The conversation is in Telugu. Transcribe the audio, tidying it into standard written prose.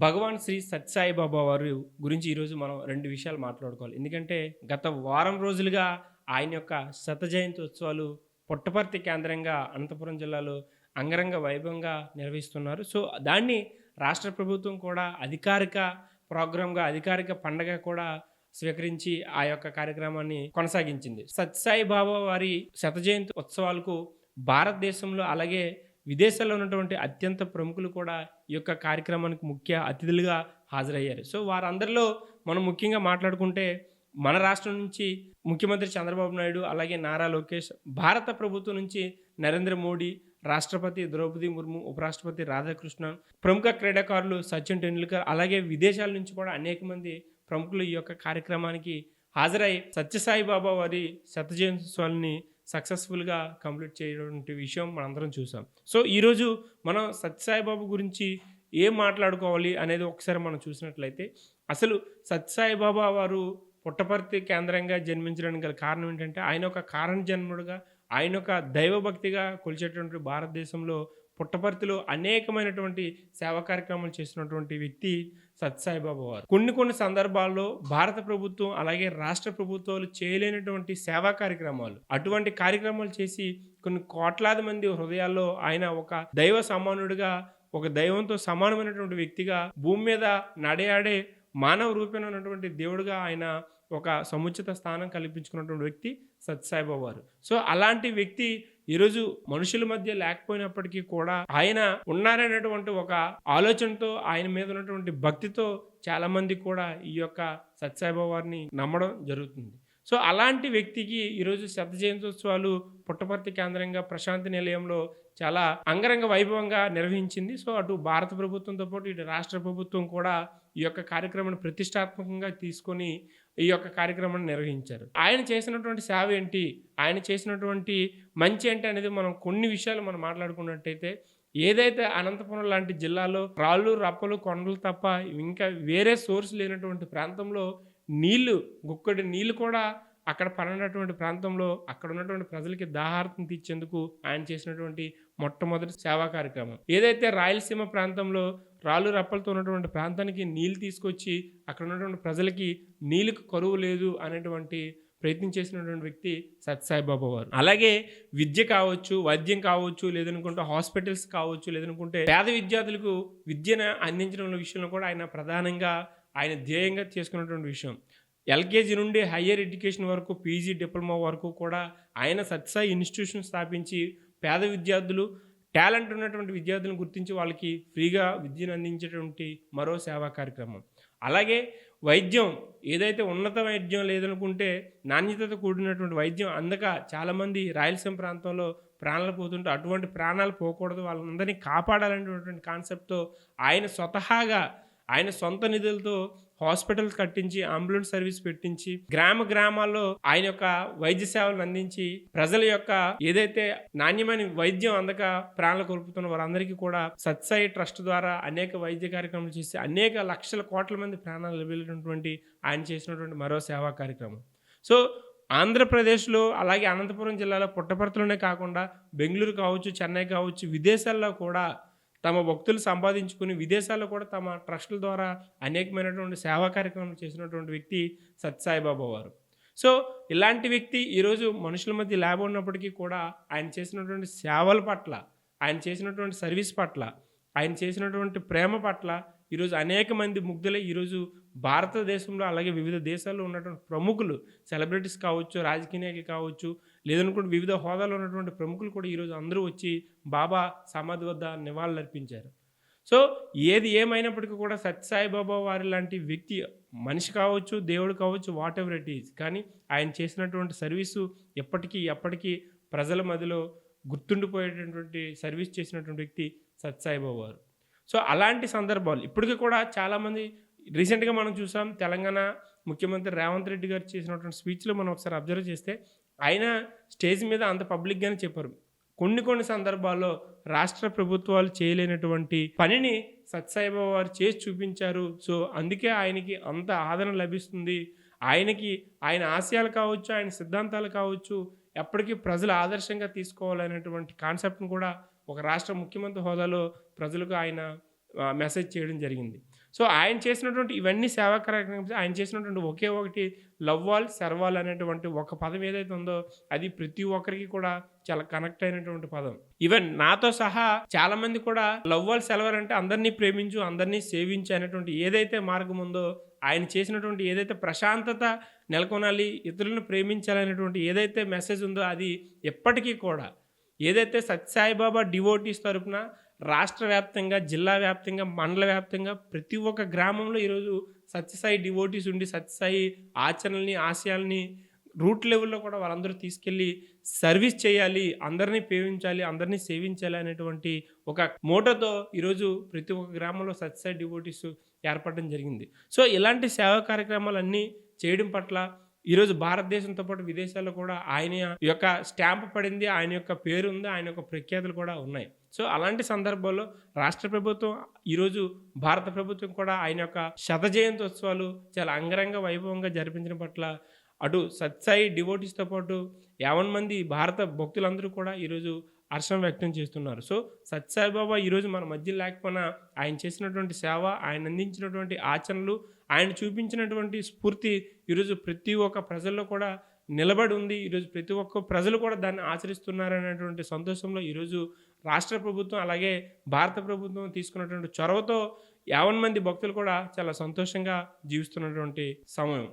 భగవాన్ శ్రీ సత్యసాయి బాబా వారు గురించి ఈరోజు మనం 2 విషయాలు మాట్లాడుకోవాలి. ఎందుకంటే గత వారం రోజులుగా ఆయన యొక్క శత జయంతి ఉత్సవాలు పుట్టపర్తి కేంద్రంగా అనంతపురం జిల్లాలో అంగరంగ వైభవంగా నిర్వహిస్తున్నారు. సో, దాన్ని రాష్ట్ర ప్రభుత్వం కూడా అధికారిక ప్రోగ్రామ్‌గా, అధికారిక పండగ కూడా స్వీకరించి ఆ యొక్క కార్యక్రమాన్ని కొనసాగించింది. సత్యసాయి బాబా వారి శత జయంతి ఉత్సవాలకు భారతదేశంలో అలాగే విదేశాల్లో ఉన్నటువంటి అత్యంత ప్రముఖులు కూడా ఈ యొక్క కార్యక్రమానికి ముఖ్య అతిథులుగా హాజరయ్యారు. సో, వారందరిలో మనం ముఖ్యంగా మాట్లాడుకుంటే మన రాష్ట్రం నుంచి ముఖ్యమంత్రి చంద్రబాబు నాయుడు, అలాగే నారా లోకేష్, భారత ప్రభుత్వం నుంచి నరేంద్ర మోడీ, రాష్ట్రపతి ద్రౌపది ముర్ము, ఉపరాష్ట్రపతి రాధాకృష్ణన్, ప్రముఖ క్రీడాకారులు సచిన్ టెండూల్కర్, అలాగే విదేశాల నుంచి కూడా అనేక మంది ప్రముఖులు ఈ యొక్క కార్యక్రమానికి హాజరై సత్యసాయి బాబా వారి శత జయంత్యోత్సవాలని సక్సెస్ఫుల్‌గా కంప్లీట్ చేయటువంటి విషయం మనందరం చూసాం. సో, ఈరోజు మనం సత్యసాయి బాబా గురించి ఏం మాట్లాడుకోవాలి అనేది ఒకసారి మనం చూసినట్లయితే, అసలు సత్యసాయి బాబా వారు పుట్టపర్తి కేంద్రంగా జన్మించడానికి గల కారణం ఏంటంటే, ఆయన ఒక కారణ జన్ముడుగా, ఆయన ఒక దైవభక్తిగా కొలిచేటువంటి భారతదేశంలో పుట్టపర్తిలో అనేకమైనటువంటి సేవా కార్యక్రమాలు చేసినటువంటి వ్యక్తి సత్యసాయి బాబా వారు. కొన్ని సందర్భాల్లో భారత ప్రభుత్వం అలాగే రాష్ట్ర ప్రభుత్వాలు చేయలేనటువంటి సేవా కార్యక్రమాలు, అటువంటి కార్యక్రమాలు చేసి కొన్ని కోట్లాది మంది హృదయాల్లో ఆయన ఒక దైవ సమానుడిగా, ఒక దైవంతో సమానమైనటువంటి వ్యక్తిగా, భూమి మీద నడయాడే మానవ రూపేణ ఉన్నటువంటి దేవుడిగా ఆయన ఒక సముచిత స్థానం కల్పించుకున్నటువంటి వ్యక్తి సత్యసాయి బాబా వారు. సో, అలాంటి వ్యక్తి ఈరోజు మనుషుల మధ్య లేకపోయినప్పటికీ కూడా ఆయన ఉన్నారనేటువంటి ఒక ఆలోచనతో, ఆయన మీద ఉన్నటువంటి భక్తితో చాలామంది కూడా ఈ యొక్క సత్యసాయి బాబా వారిని నమ్మడం జరుగుతుంది. సో, అలాంటి వ్యక్తికి ఈరోజు శత జయంత్యోత్సవాలు పుట్టపర్తి కేంద్రంగా ప్రశాంతి నిలయంలో చాలా అంగరంగ వైభవంగా నిర్వహించింది. సో, అటు భారత ప్రభుత్వంతో పాటు ఇటు రాష్ట్ర ప్రభుత్వం కూడా ఈ యొక్క కార్యక్రమాన్ని ప్రతిష్టాత్మకంగా తీసుకొని ఈ యొక్క కార్యక్రమాన్ని నిర్వహించారు. ఆయన చేసినటువంటి సేవ ఏంటి, ఆయన చేసినటువంటి మంచి ఏంటి అనేది మనం కొన్ని విషయాలు మనం మాట్లాడుకున్నట్టయితే, ఏదైతే అనంతపురం లాంటి జిల్లాలో రాళ్ళు, రప్పలు, కొండలు తప్ప ఇంకా వేరే సోర్స్ లేనటువంటి ప్రాంతంలో గుక్కడి నీళ్లు కూడా అక్కడ పడినటువంటి ప్రాంతంలో అక్కడ ఉన్నటువంటి ప్రజలకి దాహార్తం తీర్చేందుకు ఆయన చేసినటువంటి మొట్టమొదటి సేవా కార్యక్రమం. ఏదైతే రాయలసీమ ప్రాంతంలో రాళ్ళు రప్పలతో ఉన్నటువంటి ప్రాంతానికి నీళ్ళు తీసుకొచ్చి అక్కడ ఉన్నటువంటి ప్రజలకి నీళ్ళకు కరువు లేదు అనేటువంటి ప్రయత్నం చేసినటువంటి వ్యక్తి సత్యసాయి బాబా వారు. అలాగే విద్య కావచ్చు, వైద్యం కావచ్చు, లేదనుకుంటే హాస్పిటల్స్ కావచ్చు, లేదనుకుంటే పేద విద్యార్థులకు విద్యను అందించడం విషయంలో కూడా ఆయన ప్రధానంగా ఆయన ధ్యేయంగా చేసుకున్నటువంటి విషయం. ఎల్కేజీ నుండి హయ్యర్ ఎడ్యుకేషన్ వరకు, పీజీ, డిప్లొమా వరకు కూడా ఆయన సత్యసాయి ఇన్స్టిట్యూషన్ స్థాపించి పేద విద్యార్థులు, టాలెంట్ ఉన్నటువంటి విద్యార్థులను గుర్తించి వాళ్ళకి ఫ్రీగా విద్యను అందించేటువంటి మరో సేవా కార్యక్రమం. అలాగే వైద్యం, ఏదైతే ఉన్నత వైద్యం లేదనుకుంటే నాణ్యతతో కూడినటువంటి వైద్యం అందక చాలామంది రాయలసీమ ప్రాంతంలో ప్రాణాలు పోతుంటే, అటువంటి ప్రాణాలు పోకూడదు, వాళ్ళందరినీ కాపాడాలనేటువంటి కాన్సెప్ట్తో ఆయన స్వతహాగా ఆయన సొంత నిధులతో హాస్పిటల్స్ కట్టించి, అంబులెన్స్ సర్వీస్ పెట్టించి, గ్రామాల్లో ఆయన యొక్క వైద్య సేవలను అందించి, ప్రజల యొక్క ఏదైతే నాణ్యమైన వైద్యం అందక ప్రాణాలు కోల్పోతున్న వారందరికీ కూడా సత్యసాయి ట్రస్ట్ ద్వారా అనేక వైద్య కార్యక్రమాలు చేసి అనేక లక్షల కోట్ల మంది ప్రాణాలు నిలబెట్టినటువంటి ఆయన చేసినటువంటి మరో సేవా కార్యక్రమం. సో, ఆంధ్రప్రదేశ్లో అలాగే అనంతపురం జిల్లాలో పుట్టపర్తిలోనే కాకుండా బెంగళూరు కావచ్చు, చెన్నై కావచ్చు, విదేశాల్లో కూడా తమ భక్తులు సంపాదించుకుని విదేశాల్లో కూడా తమ ట్రస్టుల ద్వారా అనేకమైనటువంటి సేవా కార్యక్రమాలు చేసినటువంటి వ్యక్తి సత్యసాయి బాబా వారు. సో, ఇలాంటి వ్యక్తి ఈరోజు మనుషుల మధ్య ఉన్నప్పటికీ కూడా ఆయన చేసినటువంటి సేవల పట్ల, ఆయన చేసినటువంటి సర్వీస్ పట్ల, ఆయన చేసినటువంటి ప్రేమ పట్ల ఈరోజు అనేక మంది ముగ్ధులై ఈరోజు భారతదేశంలో అలాగే వివిధ దేశాల్లో ఉన్నటువంటి ప్రముఖులు, సెలబ్రిటీస్ కావచ్చు, రాజకీయ నాయకులు కావచ్చు, లేదనుకుంటే వివిధ హోదాలో ఉన్నటువంటి ప్రముఖులు కూడా ఈరోజు అందరూ వచ్చి బాబా సమాధి వద్ద నివాళులు అర్పించారు. సో, ఏది ఏమైనప్పటికీ కూడా సత్యసాయి బాబా వారి లాంటి వ్యక్తి, మనిషి కావచ్చు, దేవుడు కావచ్చు, వాట్ ఎవర్ ఇట్ ఈజ్, కానీ ఆయన చేసినటువంటి సర్వీసు ఎప్పటికీ ప్రజల మధ్యలో గుర్తుండిపోయేటటువంటి సర్వీస్ చేసినటువంటి వ్యక్తి సత్యసాయి బాబా వారు. సో, అలాంటి సందర్భాలు ఇప్పటికీ కూడా చాలామంది, రీసెంట్గా మనం చూసాం తెలంగాణ ముఖ్యమంత్రి రేవంత్ రెడ్డి గారు చేసినటువంటి స్పీచ్లో మనం ఒకసారి అబ్జర్వ్ చేస్తే ఆయన స్టేజ్ మీద అంత పబ్లిక్గానే చెప్పారు. కొన్ని సందర్భాల్లో రాష్ట్ర ప్రభుత్వాలు చేయలేనటువంటి పనిని సత్యసాయి బాబా వారు చేసి చూపించారు. సో, అందుకే ఆయనకి అంత ఆదరణ లభిస్తుంది. ఆయన ఆశయాలు కావచ్చు, ఆయన సిద్ధాంతాలు కావచ్చు, ఎప్పటికీ ప్రజలు ఆదర్శంగా తీసుకోవాలనేటువంటి కాన్సెప్ట్ను కూడా ఒక రాష్ట్ర ముఖ్యమంత్రి హోదాలో ప్రజలకు ఆయన మెసేజ్ చేయడం జరిగింది. సో ఆయన చేసినటువంటి ఇవన్నీ సేవా కార్యక్రమాలు ఆయన చేసినటువంటి ఒకే ఒకటి లవ్ ఆల్ సర్వ్ ఆల్ అనేటువంటి ఒక పదం ఏదైతే ఉందో అది ప్రతి ఒక్కరికి కూడా చాలా కనెక్ట్ అయినటువంటి పదం. ఈవెన్ నాతో సహా చాలా మంది కూడా లవ్ ఆల్ సెలవర్ అంటే అందరినీ ప్రేమించు, అందరినీ సేవించు అనేటువంటి ఏదైతే మార్గం ఉందో ఆయన చేసినటువంటి ఏదైతే ప్రశాంతత నెలకొనాలి, ఇతరులను ప్రేమించాలనేటువంటి ఏదైతే మెసేజ్ ఉందో అది ఎప్పటికీ కూడా ఏదైతే సత్యసాయిబాబా డివోటీస్ తరపున రాష్ట్ర వ్యాప్తంగా, జిల్లా వ్యాప్తంగా, మండల వ్యాప్తంగా ప్రతి ఒక్క గ్రామంలో ఈరోజు సత్యసాయి డివోటీస్ ఉండి సత్యసాయి ఆచరణల్ని, ఆశయాల్ని రూట్ లెవెల్లో కూడా వాళ్ళందరూ తీసుకెళ్ళి సర్వీస్ చేయాలి, అందరినీ ప్రేమించాలి, అందరినీ సేవించాలి అనేటువంటి ఒక మోటోతో ఈరోజు ప్రతి ఒక్క గ్రామంలో సత్యసాయి డివోటీస్ ఏర్పడడం జరిగింది. సో ఇలాంటి సేవా కార్యక్రమాలన్నీ చేయడం పట్ల ఈరోజు భారతదేశంతో పాటు విదేశాల్లో కూడా ఆయన యొక్క స్టాంప్ పడింది, ఆయన యొక్క పేరు ఉంది, ఆయన యొక్క ప్రఖ్యాతులు కూడా ఉన్నాయి. సో అలాంటి సందర్భాల్లో రాష్ట్ర ప్రభుత్వం ఈరోజు భారత ప్రభుత్వం కూడా ఆయన యొక్క శత జయంతి ఉత్సవాలు చాలా అంగరంగ వైభవంగా జరిపించడం పట్ల అటు సత్యసాయి డివోటీస్తో పాటు 50 మంది భారత భక్తులందరూ కూడా ఈరోజు హర్షం వ్యక్తం చేస్తున్నారు. సో సత్యసాయిబాబా ఈరోజు మన మధ్య లేకపోయినా ఆయన చేసినటువంటి సేవ, ఆయన అందించినటువంటి ఆచరణలు, ఆయన చూపించినటువంటి స్ఫూర్తి ఈరోజు ప్రతి ఒక్క ప్రజల్లో కూడా నిలబడి ఉంది. ఈరోజు ప్రతి ఒక్క ప్రజలు కూడా దాన్ని ఆచరిస్తున్నారనేటువంటి సంతోషంలో ఈరోజు రాష్ట్ర ప్రభుత్వం అలాగే భారత ప్రభుత్వం తీసుకున్నటువంటి చొరవతో 50 మంది భక్తులు కూడా చాలా సంతోషంగా జీవిస్తున్నటువంటి సమయం.